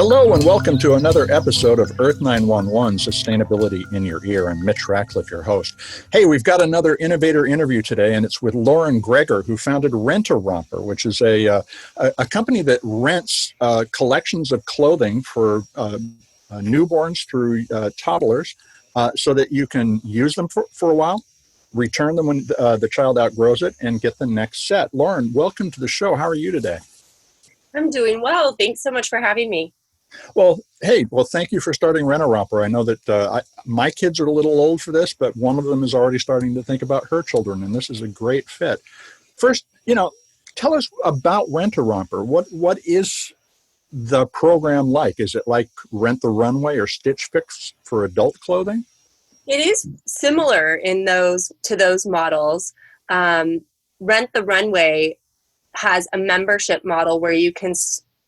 Hello and welcome to another episode of Earth911 Sustainability in Your Ear. I'm Mitch Ratcliffe, your host. Hey, we've got another innovator interview today, and it's with Lauren Gregor, who founded Rent-a-Romper, which is a company that rents collections of clothing for newborns through toddlers so that you can use them for a while, return them when the child outgrows it, and get the next set. Lauren, welcome to the show. How are you today? I'm doing well. Thanks so much for having me. Well, hey, thank you for starting Rent-a-Romper. I know that my kids are a little old for this, but one of them is already starting to think about her children, and this is a great fit. First, tell us about Rent-a-Romper. What is the program like? Is it like Rent-the-Runway or StitchFix for adult clothing? It is similar to those models. Rent-the-Runway has a membership model where you can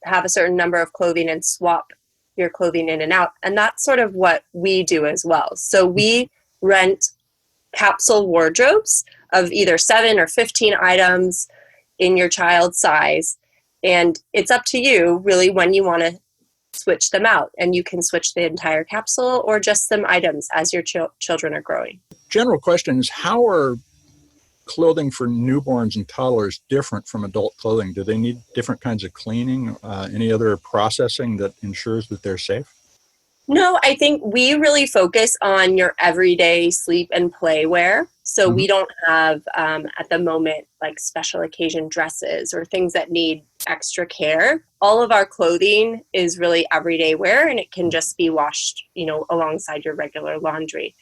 have a certain number of clothing and swap your clothing in and out. And that's sort of what we do as well. So we rent capsule wardrobes of either 7 or 15 items in your child's size. And it's up to you really when you want to switch them out. And you can switch the entire capsule or just some items as your children are growing. General question is, how are clothing for newborns and toddlers different from adult clothing? Do they need different kinds of cleaning, any other processing that ensures that they're safe? No, I think we really focus on your everyday sleep and play wear. So we don't have, at the moment, like special occasion dresses or things that need extra care. All of our clothing is really everyday wear, and it can just be washed, alongside your regular laundry.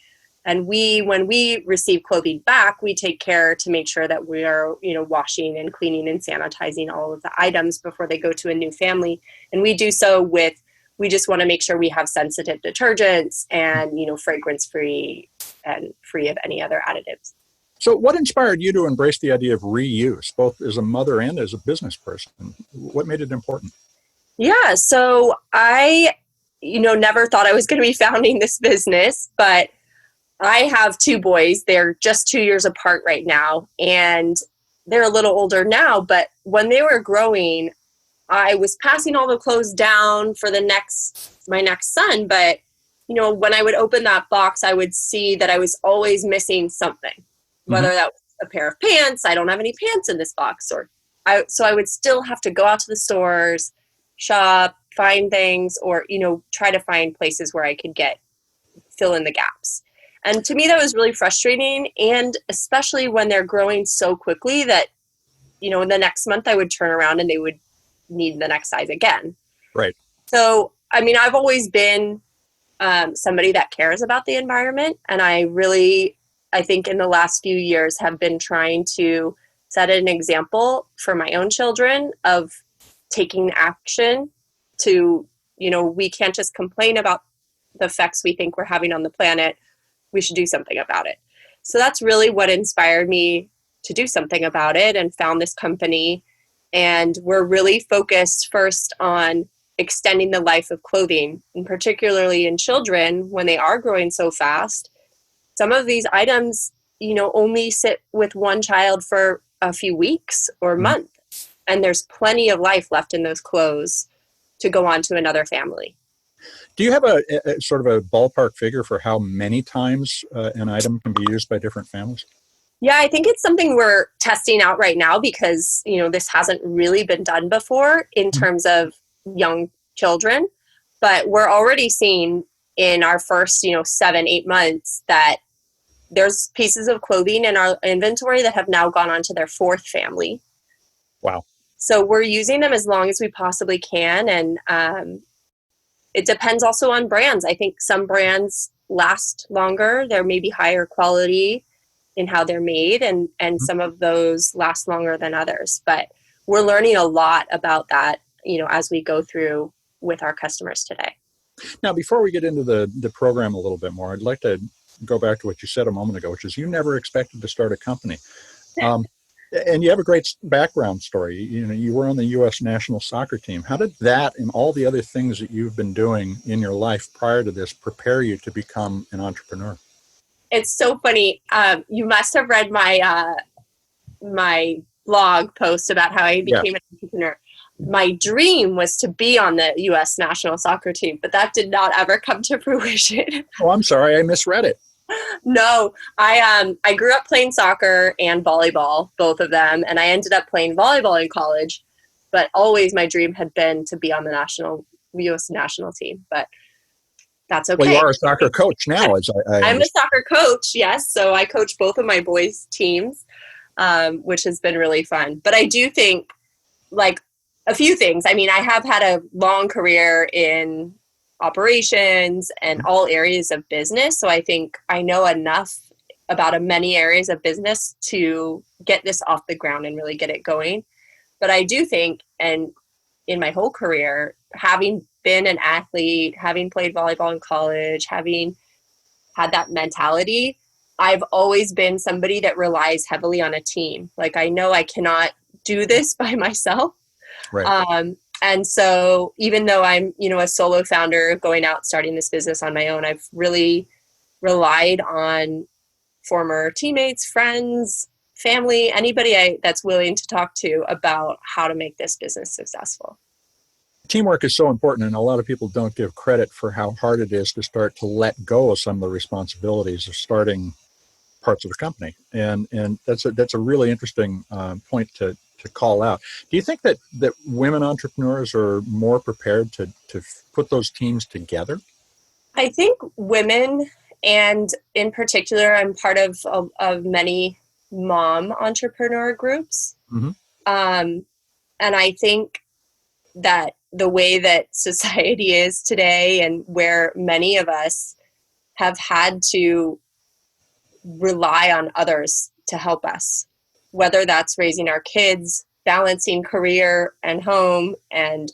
And when we receive clothing back, we take care to make sure that we are, washing and cleaning and sanitizing all of the items before they go to a new family. And we do so we just want to make sure we have sensitive detergents and, fragrance-free and free of any other additives. So what inspired you to embrace the idea of reuse, both as a mother and as a business person? What made it important? Yeah, so I, never thought I was going to be founding this business, but I have 2 boys. They're just 2 years apart right now, and they're a little older now, but when they were growing, I was passing all the clothes down for my next son, but when I would open that box, I would see that I was always missing something, whether that was a pair of pants. I don't have any pants in this box, so I would still have to go out to the stores, shop, find things, or, try to find places where I could fill in the gaps. And to me, that was really frustrating. And especially when they're growing so quickly that, in the next month I would turn around and they would need the next size again. Right. So, I've always been somebody that cares about the environment. And I think in the last few years have been trying to set an example for my own children of taking action to, we can't just complain about the effects we think we're having on the planet. We should do something about it. So that's really what inspired me to do something about it and found this company. And we're really focused first on extending the life of clothing, and particularly in children when they are growing so fast. Some of these items, only sit with one child for a few weeks or months. And there's plenty of life left in those clothes to go on to another family. Do you have a sort of a ballpark figure for how many times an item can be used by different families? Yeah, I think it's something we're testing out right now because, this hasn't really been done before in terms of young children. But we're already seeing in our first, 7-8 months that there's pieces of clothing in our inventory that have now gone on to their 4th family. Wow. So we're using them as long as we possibly can. And it depends also on brands. I think some brands last longer. They're maybe higher quality in how they're made, and some of those last longer than others. But we're learning a lot about that, as we go through with our customers today. Now, before we get into the program a little bit more, I'd like to go back to what you said a moment ago, which is you never expected to start a company. And you have a great background story. You were on the U.S. national soccer team. How did that and all the other things that you've been doing in your life prior to this prepare you to become an entrepreneur? It's so funny. You must have read my my blog post about how I became an entrepreneur. my dream was to be on the U.S. national soccer team, but that did not ever come to fruition. Oh, I'm sorry, I misread it. No, I grew up playing soccer and volleyball, both of them, and I ended up playing volleyball in college. But always my dream had been to be on the U.S. national team. But that's okay. Well, you are a soccer coach now, as I I'm understand. a soccer coach, yes. So I coach both of my boys' teams, which has been really fun. But I do think, like, a few things. I mean, I have had a long career in operations and all areas of business. So I think I know enough about many areas of business to get this off the ground and really get it going. But I do think, and in my whole career, having been an athlete, having played volleyball in college, having had that mentality, I've always been somebody that relies heavily on a team. Like, I know I cannot do this by myself. Right. And so even though I'm, a solo founder going out, starting this business on my own, I've really relied on former teammates, friends, family, anybody that's willing to talk to about how to make this business successful. Teamwork is so important, and a lot of people don't give credit for how hard it is to start to let go of some of the responsibilities of starting parts of the company. And that's a really interesting point to call out. Do you think that women entrepreneurs are more prepared to put those teams together? I think women, and in particular, I'm part of many mom entrepreneur groups. Mm-hmm. And I think that the way that society is today, and where many of us have had to rely on others to help us, whether that's raising our kids, balancing career and home, and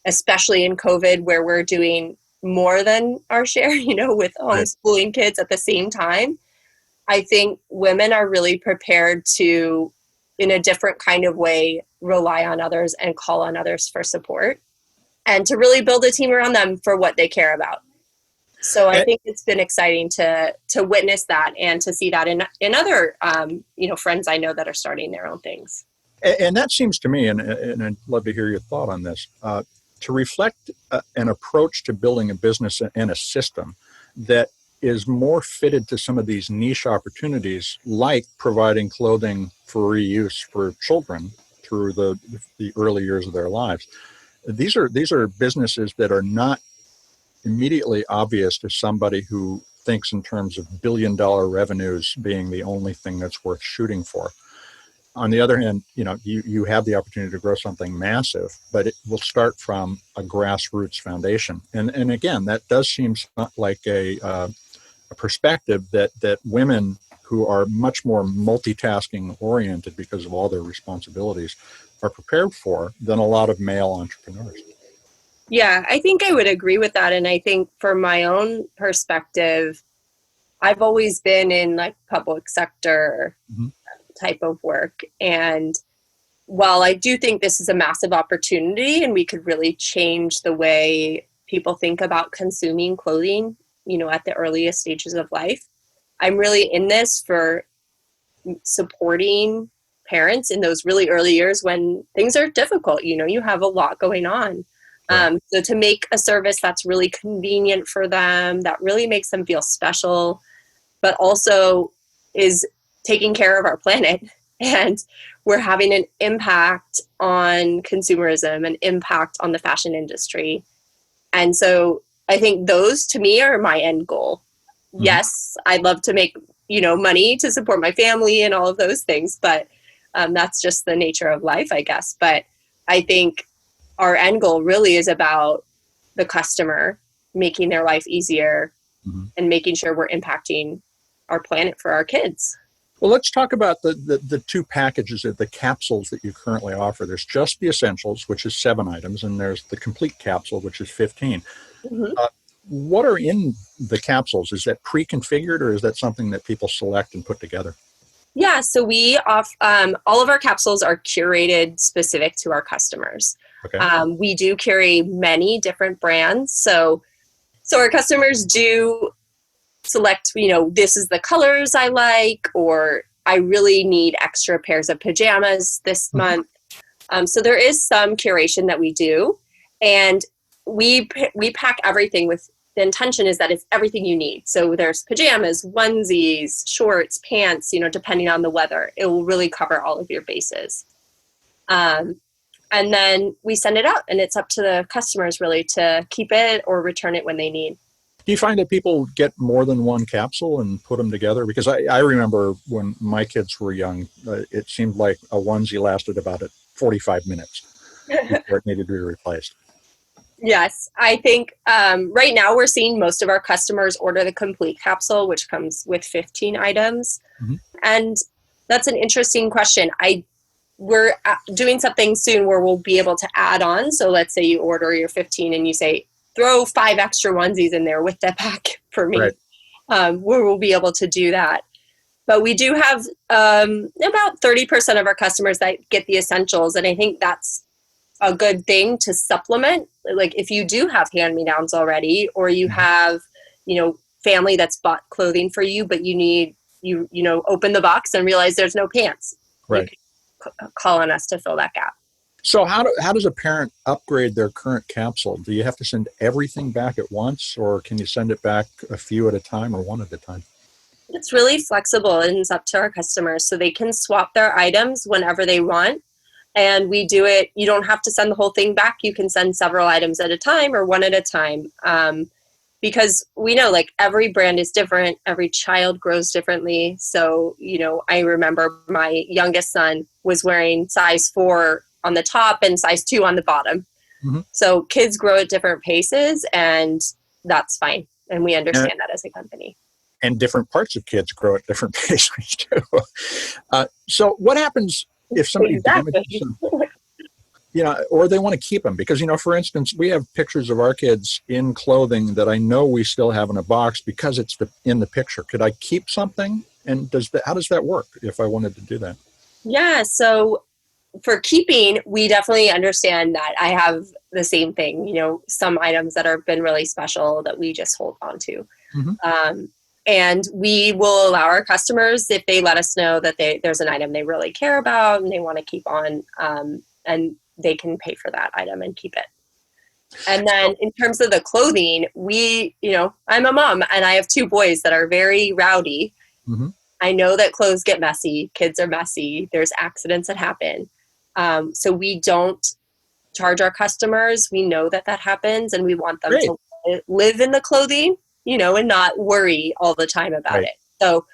especially in COVID, where we're doing more than our share, with homeschooling kids at the same time. I think women are really prepared to, in a different kind of way, rely on others and call on others for support, and to really build a team around them for what they care about. So I think it's been exciting to witness that and to see that in other friends I know that are starting their own things. And that seems to me, and I'd love to hear your thought on this, to reflect an approach to building a business and a system that is more fitted to some of these niche opportunities, like providing clothing for reuse for children through the early years of their lives. These are businesses that are not immediately obvious to somebody who thinks in terms of billion-dollar revenues being the only thing that's worth shooting for. On the other hand, you have the opportunity to grow something massive, but it will start from a grassroots foundation. And again, that does seem like a perspective that women who are much more multitasking oriented because of all their responsibilities are prepared for than a lot of male entrepreneurs. Yeah, I think I would agree with that. And I think from my own perspective, I've always been in like public sector type of work. And while I do think this is a massive opportunity and we could really change the way people think about consuming clothing, at the earliest stages of life, I'm really in this for supporting parents in those really early years when things are difficult. You have a lot going on. Right. So to make a service that's really convenient for them, that really makes them feel special, but also is taking care of our planet. And we're having an impact on consumerism, an impact on the fashion industry. And so I think those to me are my end goal. Mm-hmm. Yes, I'd love to make, money to support my family and all of those things, but that's just the nature of life, I guess. But I think our end goal really is about the customer, making their life easier and making sure we're impacting our planet for our kids. Well, let's talk about the two packages of the capsules that you currently offer. There's Just the Essentials, which is 7 items, and there's the Complete Capsule, which is 15. What are in the capsules? Is that pre-configured, or is that something that people select and put together? Yeah, so we all of our capsules are curated specific to our customers. Okay. We do carry many different brands, so our customers do select, this is the colors I like, or I really need extra pairs of pajamas this month. So there is some curation that we do, and we pack everything with the intention is that it's everything you need. So there's pajamas, onesies, shorts, pants, depending on the weather. It will really cover all of your bases. And then we send it out, and it's up to the customers really to keep it or return it when they need. Do you find that people get more than one capsule and put them together? Because I remember when my kids were young, it seemed like a onesie lasted about 45 minutes before it needed to be replaced. Yes, I think right now we're seeing most of our customers order the Complete Capsule, which comes with 15 items. Mm-hmm. And that's an interesting question. We're doing something soon where we'll be able to add on. So let's say you order your 15 and you say, throw 5 extra onesies in there with the pack for me. Right. Where we'll be able to do that. But we do have about 30% of our customers that get the essentials. And I think that's a good thing to supplement. Like if you do have hand-me-downs already, or you have, family that's bought clothing for you, but you need, open the box and realize there's no pants. Right. You can call on us to fill that gap. So how does a parent upgrade their current capsule? Do you have to send everything back at once, or can you send it back a few at a time or one at a time? It's really flexible, and it's up to our customers. So they can swap their items whenever they want. And we do it, you don't have to send the whole thing back. You can send several items at a time or one at a time. Because we know like every brand is different. Every child grows differently. So, I remember my youngest son was wearing size 4 on the top and size 2 on the bottom. Mm-hmm. So kids grow at different paces, and that's fine. And we understand that as a company. And different parts of kids grow at different paces too. So what happens if somebody damages them, or they want to keep them? Because, for instance, we have pictures of our kids in clothing that I know we still have in a box because it's in the picture. Could I keep something? And how does that work if I wanted to do that? Yeah. So for keeping, we definitely understand that. I have the same thing, some items that have been really special that we just hold on to. Mm-hmm. And we will allow our customers, if they let us know that there's an item they really care about and they want to keep on, and they can pay for that item and keep it. And then in terms of the clothing, I'm a mom and I have 2 boys that are very rowdy. Mm-hmm. I know that clothes get messy. Kids are messy. There's accidents that happen. So we don't charge our customers. We know that happens, and we want them to live in the clothing, and not worry all the time about it. So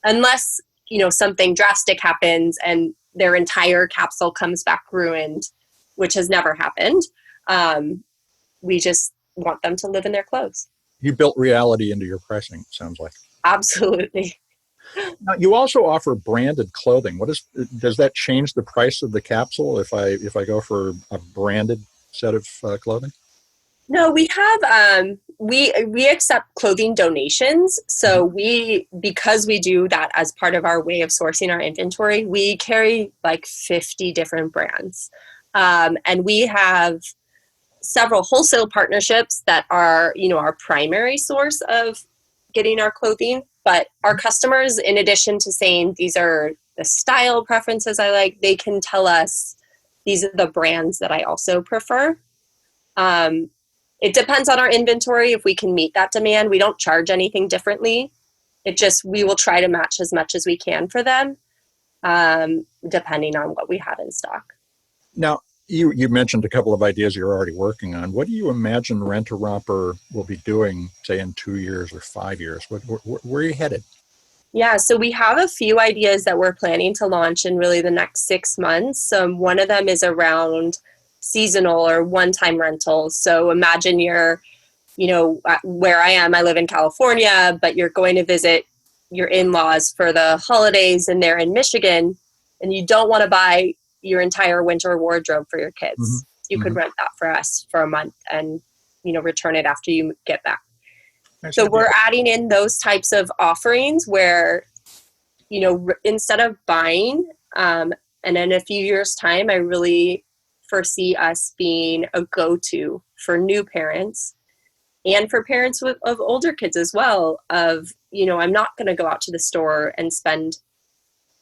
unless, something drastic happens and their entire capsule comes back ruined, which has never happened, we just want them to live in their clothes. You built reality into your pricing, it sounds like. Absolutely. Now, you also offer branded clothing. Does that change the price of the capsule if I go for a branded set of clothing? No, we have we accept clothing donations. So because we do that as part of our way of sourcing our inventory, we carry like 50 different brands. And we have several wholesale partnerships that are, our primary source of getting our clothing. But our customers, in addition to saying these are the style preferences I like, they can tell us these are the brands that I also prefer. It depends on our inventory. If we can meet that demand, we don't charge anything differently. We will try to match as much as we can for them, depending on what we have in stock. Now, you mentioned a couple of ideas you're already working on. What do you imagine Rent-a-Romper will be doing, say, in 2 years or 5 years? Where are you headed? Yeah, so we have a few ideas that we're planning to launch in really the next 6 months. One of them is around seasonal or one-time rentals. So imagine you're, where I am, I live in California, but you're going to visit your in-laws for the holidays and they're in Michigan, and you don't want to buy your entire winter wardrobe for your kids. Mm-hmm. You could rent that for us for a month and, return it after you get back. So we're adding in those types of offerings where, instead of buying, and in a few years' time, I really foresee us being a go-to for new parents and for parents of older kids as well. I'm not going to go out to the store and spend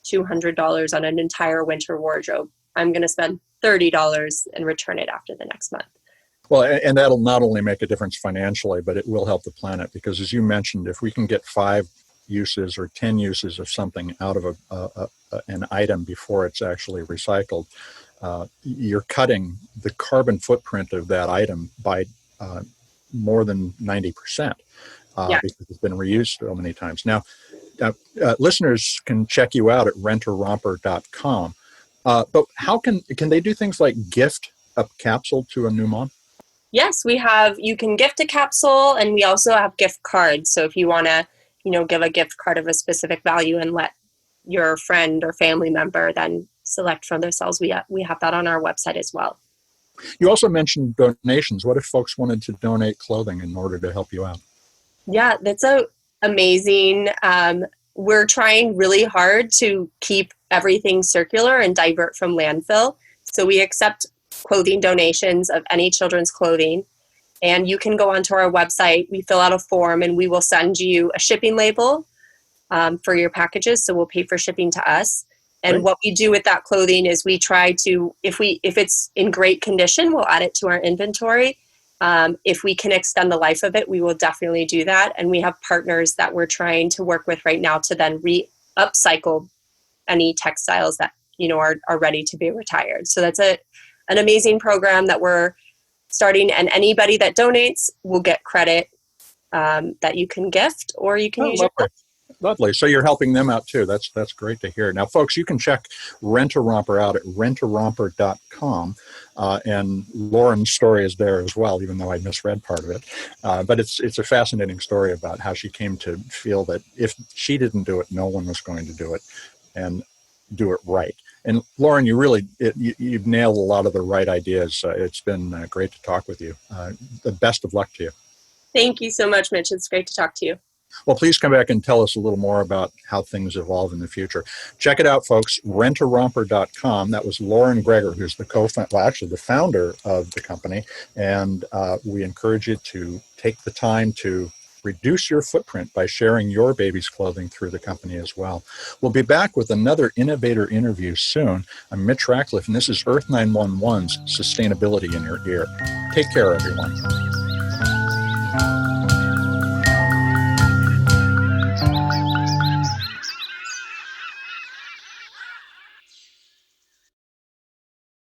$200 on an entire winter wardrobe. I'm going to spend $30 and return it after the next month. Well, and that'll not only make a difference financially, but it will help the planet, because as you mentioned, if we can get 5 uses or 10 uses of something out of an item before it's actually recycled, you're cutting the carbon footprint of that item by more than 90%, Yeah. because it's been reused so many times. Now, listeners can check you out at Rent-a-Romper.com, but how can they do things like gift a capsule to a new mom? Yes, you can gift a capsule, and we also have gift cards. So if you want to, give a gift card of a specific value and let your friend or family member then select from themselves, we have that on our website as well. You also mentioned donations. What if folks wanted to donate clothing in order to help you out? Yeah, that's amazing. We're trying really hard to keep everything circular and divert from landfill. So we accept clothing donations of any children's clothing. And you can go onto our website, we fill out a form, and we will send you a shipping label for your packages. So we'll pay for shipping to us. And Great. what we do with that clothing is we try to, if it's in great condition, we'll add it to our inventory. If we can extend the life of it, we will definitely do that. And we have partners that we're trying to work with right now to then upcycle any textiles that are ready to be retired. So that's an amazing program that we're starting, and anybody that donates will get credit that you can gift, or you can use your. Lovely. So you're helping them out too. That's great to hear. Now, folks, you can check Rent-a-Romper out at Rent-a-Romper.com. And Lauren's story is there as well, even though I misread part of it. But it's a fascinating story about how she came to feel that if she didn't do it, no one was going to do it, and do it right. And Lauren, you've nailed a lot of the right ideas. It's been great to talk with you. The best of luck to you. Thank you so much, Mitch. It's great to talk to you. Well, please come back and tell us a little more about how things evolve in the future. Check it out, folks, Rent-a-Romper.com. That was Lauren Gregor, who's the founder of the company. And we encourage you to take the time to reduce your footprint by sharing your baby's clothing through the company as well. We'll be back with another innovator interview soon. I'm Mitch Ratcliffe, and this is Earth911's Sustainability in Your Ear. Take care, everyone.